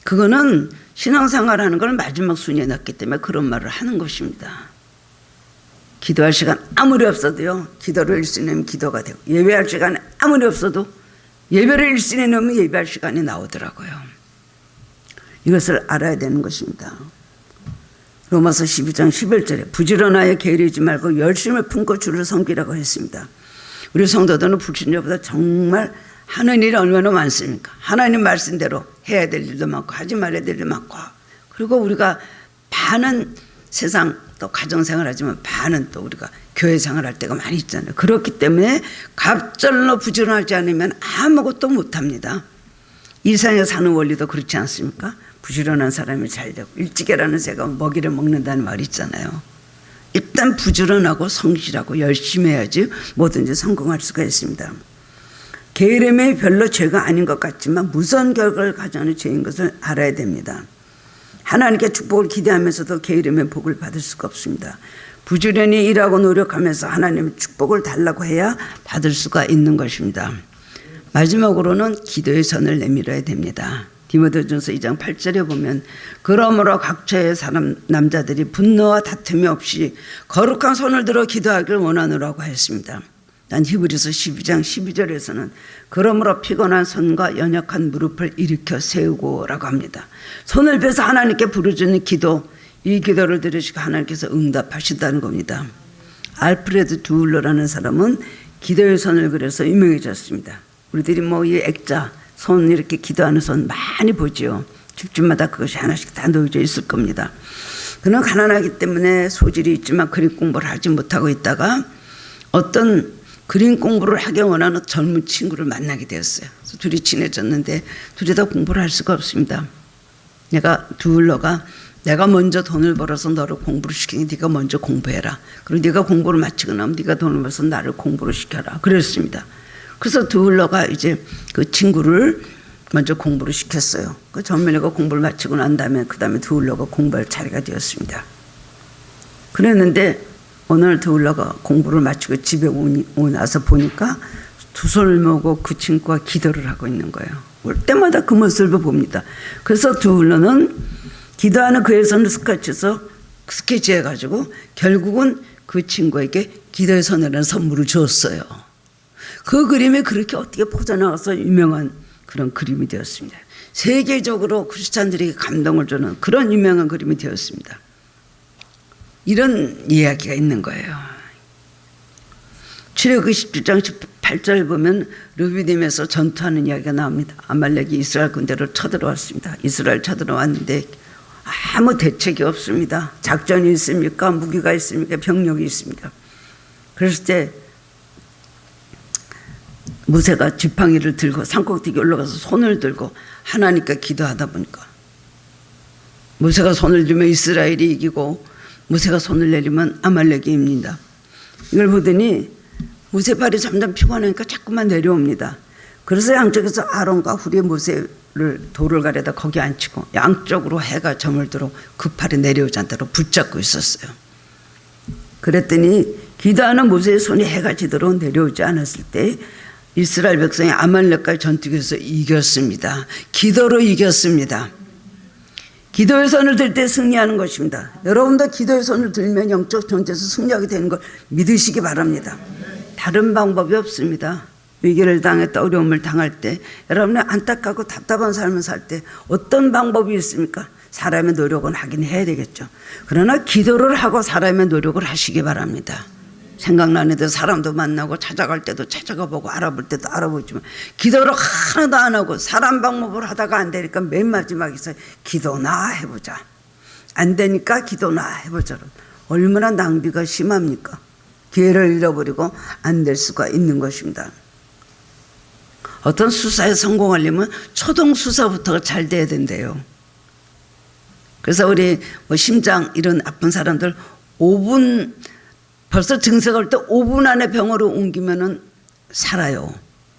A: 그거는 신앙생활하는 걸 마지막 순위에 놨기 때문에 그런 말을 하는 것입니다. 기도할 시간 아무리 없어도요, 기도를 일순위에 넣으면 기도가 되고, 예배할 시간 아무리 없어도 예배를 일순위에 넣으면 예배할 시간이 나오더라고요. 이것을 알아야 되는 것입니다. 로마서 12장 11절에 부지런하여 게으르지 말고 열심을 품고 주를 섬기라고 했습니다. 우리 성도들은 불신자보다 정말 하는 일이 얼마나 많습니까? 하나님 말씀대로 해야 될 일도 많고 하지 말아야 될 일도 많고, 그리고 우리가 반은 세상 또 가정생활 하지만 반은 또 우리가 교회생활 할 때가 많이 있잖아요. 그렇기 때문에 갑절로 부지런하지 않으면 아무것도 못합니다. 이 세상에 사는 원리도 그렇지 않습니까? 부지런한 사람이 잘 되고 일찍 일하는 새가 먹이를 먹는다는 말이 있잖아요. 일단 부지런하고 성실하고 열심히 해야지 뭐든지 성공할 수가 있습니다. 게으름이 별로 죄가 아닌 것 같지만 무서운 결과를 가져오는 죄인 것을 알아야 됩니다. 하나님께 축복을 기대하면서도 게으름의 복을 받을 수가 없습니다. 부지런히 일하고 노력하면서 하나님의 축복을 달라고 해야 받을 수가 있는 것입니다. 마지막으로는 기도의 선을 내밀어야 됩니다. 디모데전서 2장 8절에 보면 그러므로 각처의 사람 남자들이 분노와 다툼이 없이 거룩한 손을 들어 기도하기를 원하노라고 했습니다. 난 히브리서 12장 12절에서는 그러므로 피곤한 손과 연약한 무릎을 일으켜 세우고 라고 합니다. 손을 펴서 하나님께 부르짖는 기도, 이 기도를 들으시고 하나님께서 응답하신다는 겁니다. 알프레드 두울러라는 사람은 기도의 손을 그려서 유명해졌습니다. 우리들이 뭐 이 액자 손 이렇게 기도하는 손 많이 보지요. 집집마다 그것이 하나씩 다 놓여져 있을 겁니다. 그는 가난하기 때문에 소질이 있지만 그림 공부를 하지 못하고 있다가 어떤 그림 공부를 하기 원하는 젊은 친구를 만나게 되었어요. 그래서 둘이 친해졌는데 둘이 다 공부를 할 수가 없습니다. 두울러가 내가 먼저 돈을 벌어서 너를 공부를 시키니 네가 먼저 공부해라. 그리고 네가 공부를 마치고 나면 네가 돈을 벌어서 나를 공부를 시켜라. 그랬습니다. 그래서 두울러가 이제 그 친구를 먼저 공부를 시켰어요. 그 젊은이가 공부를 마치고 난 다음에 그 다음에 두울러가 공부할 차례가 되었습니다. 그랬는데 오늘 두울러가 공부를 마치고 집에 오고 나서 보니까 두 손을 모으고 그 친구가 기도를 하고 있는 거예요. 올 때마다 그 모습을 봅니다. 그래서 두울러는 기도하는 그의 손을 스케치해가지고 결국은 그 친구에게 기도의 손이라는 선물을 줬어요. 그 그림이 그렇게 어떻게 퍼져나가서 유명한 그런 그림이 되었습니다. 세계적으로 크리스찬들에게 감동을 주는 그런 유명한 그림이 되었습니다. 이런 이야기가 있는 거예요. 출애굽기 17장 18절 보면 르비딤에서 전투하는 이야기가 나옵니다. 아말렉이 이스라엘 군대로 쳐들어왔습니다. 이스라엘 쳐들어왔는데 아무 대책이 없습니다. 작전이 있습니까? 무기가 있습니까? 병력이 있습니까? 그랬을 때 모세가 지팡이를 들고 산꼭대기 올라가서 손을 들고 하나님께 기도하다 보니까 모세가 손을 들면 이스라엘이 이기고 모세가 손을 내리면 아말렉이 입니다. 이걸 보더니 모세 발이 점점 피곤하니까 자꾸만 내려옵니다. 그래서 양쪽에서 아론과 훌이 모세를 돌을 가려다 거기 앉히고 양쪽으로 해가 저물도록 그 팔이 내려오지 않도록 붙잡고 있었어요. 그랬더니 기도하는 모세의 손이 해가 지도록 내려오지 않았을 때 이스라엘 백성이 아말렉과의 전투에서 이겼습니다. 기도로 이겼습니다. 기도의 손을 들 때 승리하는 것입니다. 여러분도 기도의 손을 들면 영적 전쟁에서 승리하게 되는 걸 믿으시기 바랍니다. 다른 방법이 없습니다. 위기를 당했다 어려움을 당할 때 여러분이 안타깝고 답답한 삶을 살 때 어떤 방법이 있습니까? 사람의 노력은 하긴 해야 되겠죠. 그러나 기도를 하고 사람의 노력을 하시기 바랍니다. 생각나는 데 사람도 만나고 찾아갈 때도 찾아가 보고 알아볼 때도 알아보지만 기도를 하나도 안 하고 사람 방법으로 하다가 안 되니까 맨 마지막에서 기도나 해보자. 안 되니까 기도나 해보자. 얼마나 낭비가 심합니까? 기회를 잃어버리고 안 될 수가 있는 것입니다. 어떤 수사에 성공하려면 초동 수사부터가 잘 돼야 된대요. 그래서 우리 심장 이런 아픈 사람들 5분 벌써 증세가 올 때 5분 안에 병원으로 옮기면은 살아요.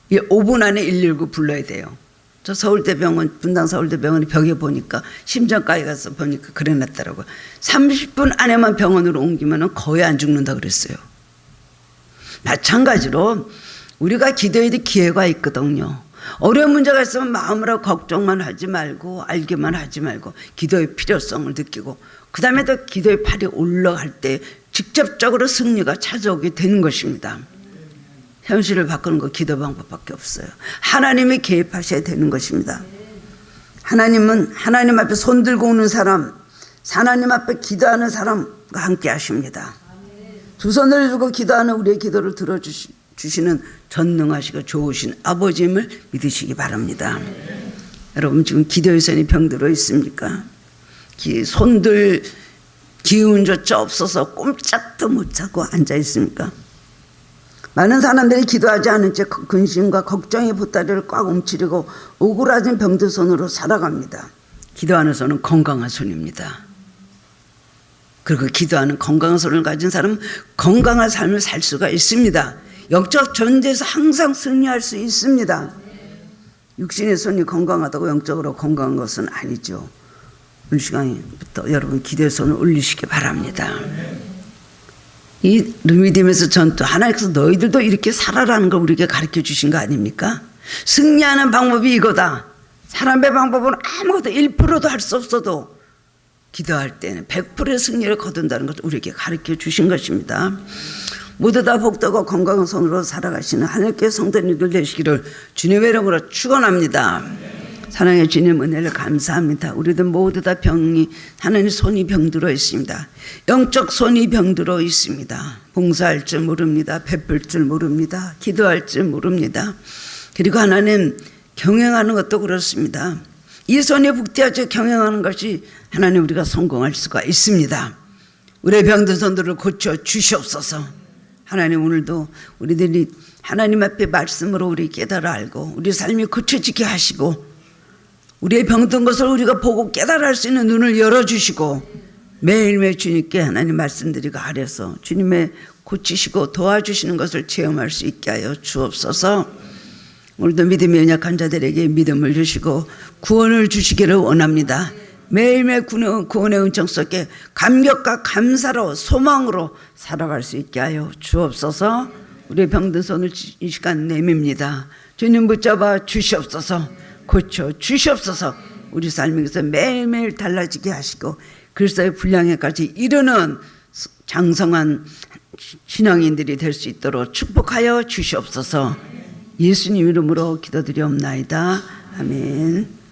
A: 5분 안에 119 불러야 돼요. 저 서울대병원, 분당 서울대병원에 벽에 보니까 심장과에 가서 보니까 그래놨더라고요. 30분 안에만 병원으로 옮기면은 거의 안 죽는다 그랬어요. 마찬가지로 우리가 기도해야 될 기회가 있거든요. 어려운 문제가 있으면 마음으로 걱정만 하지 말고 알기만 하지 말고 기도의 필요성을 느끼고 그 다음에 또 기도의 팔이 올라갈 때 직접적으로 승리가 찾아오게 되는 것입니다. 현실을 바꾸는 거 기도 방법밖에 없어요. 하나님이 개입하셔야 되는 것입니다. 하나님은 하나님 앞에 손 들고 오는 사람, 하나님 앞에 기도하는 사람과 함께 하십니다. 두 손을 들고 기도하는 우리의 기도를 들어주시는 전능하시고 좋으신 아버지임을 믿으시기 바랍니다. 여러분 지금 기도의 손이 병들어 있습니까? 손들 기운조차 없어서 꼼짝도 못하고 앉아 있습니까? 많은 사람들이 기도하지 않은 채 근심과 걱정의 보따리를 꽉 움츠리고 오그라진 병든 손으로 살아갑니다. 기도하는 손은 건강한 손입니다. 그리고 기도하는 건강한 손을 가진 사람은 건강한 삶을 살 수가 있습니다. 영적 전쟁에서 항상 승리할 수 있습니다. 육신의 손이 건강하다고 영적으로 건강한 것은 아니죠. 오늘 시간부터 여러분 기도의 손을 올리시기 바랍니다. 이 믿음에서 전투, 하나님께서 너희들도 이렇게 살아라는 걸 우리에게 가르쳐 주신 거 아닙니까? 승리하는 방법이 이거다. 사람의 방법은 아무것도 1%도 할 수 없어도 기도할 때는 100%의 승리를 거둔다는 것을 우리에게 가르쳐 주신 것입니다. 모두 다 복되고 건강한 손으로 살아가시는 하늘께 성도님들 되시기를 주님의 이름으로 축원합니다. 사랑의 주님 은혜를 감사합니다. 우리들 모두 다 하나님 손이 병들어 있습니다. 영적 손이 병들어 있습니다. 봉사할 줄 모릅니다. 베풀 줄 모릅니다. 기도할 줄 모릅니다. 그리고 하나님 경영하는 것도 그렇습니다. 이 손이 북대하여 경영하는 것이 하나님 우리가 성공할 수가 있습니다. 우리의 병든 손들을 고쳐 주시옵소서. 하나님 오늘도 우리들이 하나님 앞에 말씀으로 우리 깨달아 알고 우리 삶이 고쳐지게 하시고 우리의 병든 것을 우리가 보고 깨달아 할 수 있는 눈을 열어주시고 매일매일 주님께 하나님 말씀드리고 아뢰서 주님의 고치시고 도와주시는 것을 체험할 수 있게 하여 주옵소서. 오늘도 믿음이 연약한 자들에게 믿음을 주시고 구원을 주시기를 원합니다. 매일매일 구원의 은총 속에 감격과 감사로 소망으로 살아갈 수 있게 하여 주옵소서. 우리의 병든 손을 이 시간 내밉니다. 주님 붙잡아 주시옵소서. 고쳐 주시옵소서. 우리 삶에서 매일매일 달라지게 하시고 그리스도의 분량에까지 이르는 장성한 신앙인들이 될 수 있도록 축복하여 주시옵소서. 예수님 이름으로 기도드리옵나이다. 아멘.